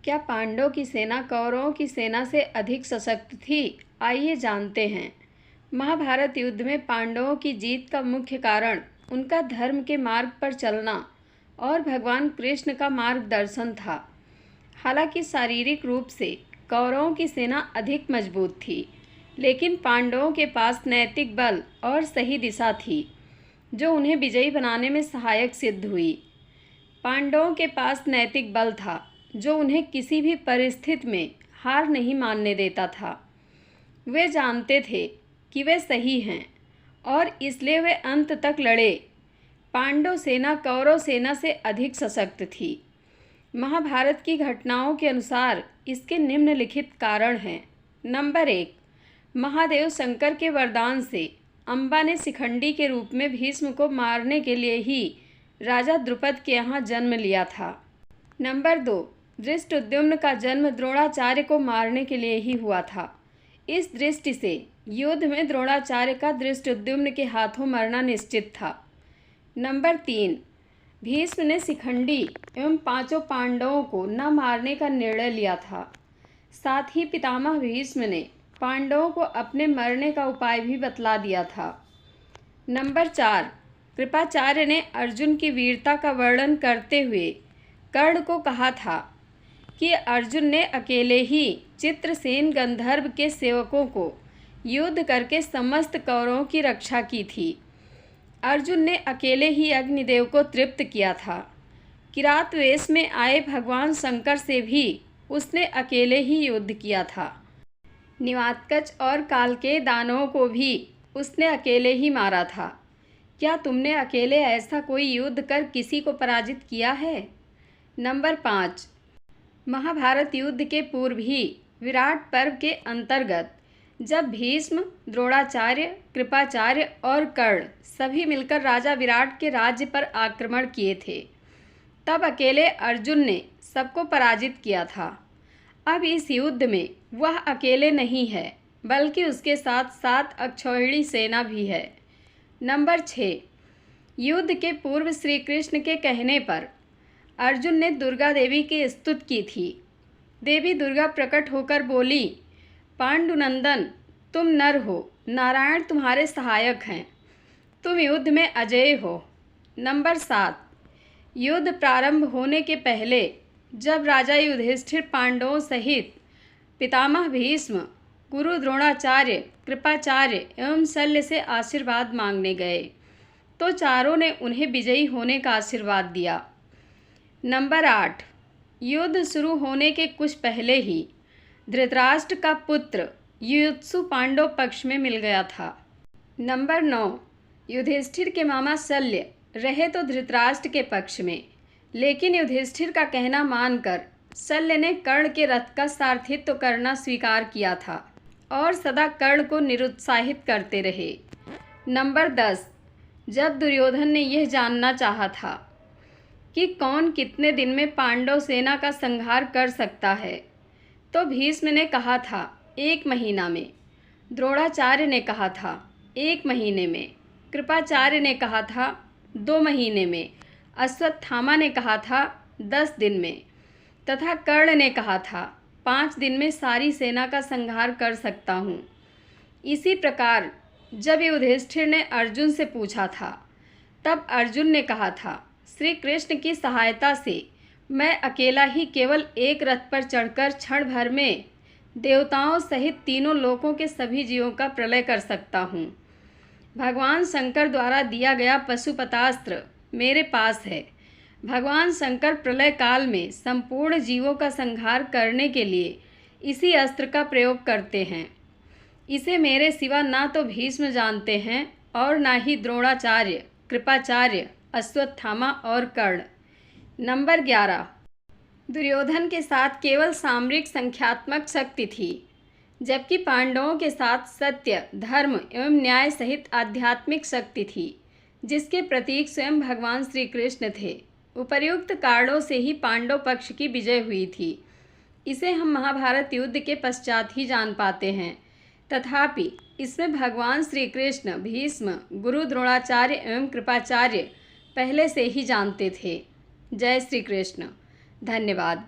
क्या पांडवों की सेना कौरवों की सेना से अधिक सशक्त थी? आइए जानते हैं। महाभारत युद्ध में पांडवों की जीत का मुख्य कारण उनका धर्म के मार्ग पर चलना और भगवान कृष्ण का मार्गदर्शन था। हालांकि शारीरिक रूप से कौरवों की सेना अधिक मजबूत थी, लेकिन पांडवों के पास नैतिक बल और सही दिशा थी, जो उन्हें विजयी बनाने में सहायक सिद्ध हुई। पांडवों के पास नैतिक बल था, जो उन्हें किसी भी परिस्थिति में हार नहीं मानने देता था। वे जानते थे कि वे सही हैं और इसलिए वे अंत तक लड़े। पांडव सेना कौरव सेना से अधिक सशक्त थी। महाभारत की घटनाओं के अनुसार इसके निम्नलिखित कारण हैं। नंबर 1, महादेव शंकर के वरदान से अंबा ने शिखंडी के रूप में भीष्म को मारने के लिए ही राजा द्रुपद के यहाँ जन्म लिया था। नंबर 2, धृष्टद्युम्न का जन्म द्रोणाचार्य को मारने के लिए ही हुआ था। इस दृष्टि से युद्ध में द्रोणाचार्य का धृष्टद्युम्न के हाथों मरना निश्चित था। नंबर 3, भीष्म ने शिखंडी एवं 5 पांडवों को न मारने का निर्णय लिया था। साथ ही पितामह भीष्म ने पांडवों को अपने मरने का उपाय भी बतला दिया था। नंबर 4, कृपाचार्य ने अर्जुन की वीरता का वर्णन करते हुए कर्ण को कहा था कि अर्जुन ने अकेले ही चित्रसेन गंधर्व के सेवकों को युद्ध करके समस्त कौरवों की रक्षा की थी। अर्जुन ने अकेले ही अग्निदेव को तृप्त किया था। किरात वेश में आए भगवान शंकर से भी उसने अकेले ही युद्ध किया था। निवातकच और काल के दानवों को भी उसने अकेले ही मारा था। क्या तुमने अकेले ऐसा कोई युद्ध कर किसी को पराजित किया है? नंबर 5, महाभारत युद्ध के पूर्व ही विराट पर्व के अंतर्गत जब भीष्म, द्रोणाचार्य, कृपाचार्य और कर्ण सभी मिलकर राजा विराट के राज्य पर आक्रमण किए थे, तब अकेले अर्जुन ने सबको पराजित किया था। अब इस युद्ध में वह अकेले नहीं है, बल्कि उसके साथ 7 अक्षौहिणी सेना भी है। नंबर 6, युद्ध के पूर्व श्री कृष्ण के कहने पर अर्जुन ने दुर्गा देवी की स्तुति की थी। देवी दुर्गा प्रकट होकर बोली, पांडुनंदन, तुम नर हो, नारायण तुम्हारे सहायक हैं, तुम युद्ध में अजेय हो। नंबर 7, युद्ध प्रारंभ होने के पहले जब राजा युधिष्ठिर पांडवों सहित पितामह भीष्म, गुरु द्रोणाचार्य, कृपाचार्य एवं शल्य से आशीर्वाद मांगने गए, तो चारों ने उन्हें विजयी होने का आशीर्वाद दिया। नंबर 8, युद्ध शुरू होने के कुछ पहले ही धृतराष्ट्र का पुत्र युयुत्सु पांडव पक्ष में मिल गया था। नंबर 9, युधिष्ठिर के मामा शल्य रहे तो धृतराष्ट्र के पक्ष में, लेकिन युधिष्ठिर का कहना मानकर शल्य ने कर्ण के रथ का सारथित्व करना स्वीकार किया था और सदा कर्ण को निरुत्साहित करते रहे। नंबर 10, जब दुर्योधन ने यह जानना चाहा था कि कौन कितने दिन में पांडव सेना का संहार कर सकता है, तो भीष्म ने कहा था 1 महीना में, द्रोणाचार्य ने कहा था 1 महीने में, कृपाचार्य ने कहा था 2 महीने में, अश्वत्थामा ने कहा था 10 दिन में, तथा कर्ण ने कहा था 5 दिन में सारी सेना का संहार कर सकता हूँ। इसी प्रकार जब युधिष्ठिर ने अर्जुन से पूछा था, तब अर्जुन ने कहा था, श्री कृष्ण की सहायता से मैं अकेला ही केवल एक रथ पर चढ़कर क्षण भर में देवताओं सहित तीनों लोकों के सभी जीवों का प्रलय कर सकता हूँ। भगवान शंकर द्वारा दिया गया पशुपतास्त्र मेरे पास है। भगवान शंकर प्रलय काल में संपूर्ण जीवों का संहार करने के लिए इसी अस्त्र का प्रयोग करते हैं। इसे मेरे सिवा ना तो भीष्म जानते हैं और ना ही द्रोणाचार्य, कृपाचार्य, अश्वत्थामा और कर्ण। नंबर 11, दुर्योधन के साथ केवल सामरिक संख्यात्मक शक्ति थी, जबकि पांडवों के साथ सत्य, धर्म एवं न्याय सहित आध्यात्मिक शक्ति थी, जिसके प्रतीक स्वयं भगवान श्री कृष्ण थे। उपर्युक्त कारणों से ही पांडव पक्ष की विजय हुई थी। इसे हम महाभारत युद्ध के पश्चात ही जान पाते हैं। तथापि इसमें भगवान श्री कृष्ण, भीष्म, गुरु द्रोणाचार्य एवं कृपाचार्य पहले से ही जानते थे। जय श्री कृष्ण। धन्यवाद।